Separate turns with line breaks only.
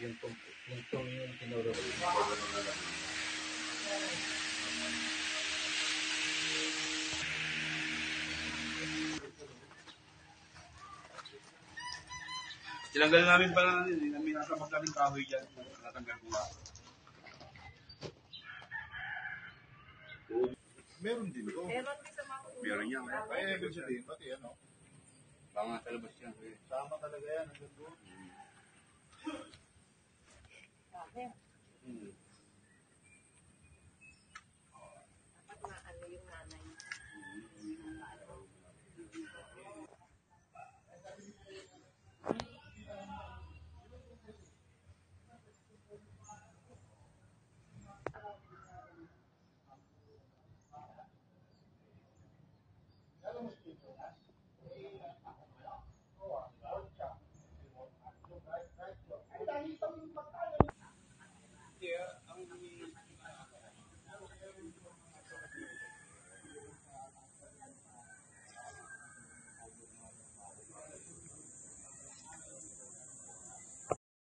Yung tong yung tinuro.
Tinanggal namin pala namin nasa magkaming kahoy dyan. Natanggal ko nga.
Meron din to.
Meron din sa mga
Meron yan.
Kaya ibig sabihin, pati ano,
Baka sa labas yan.
sama talaga yan. Ang ganda.
bakit?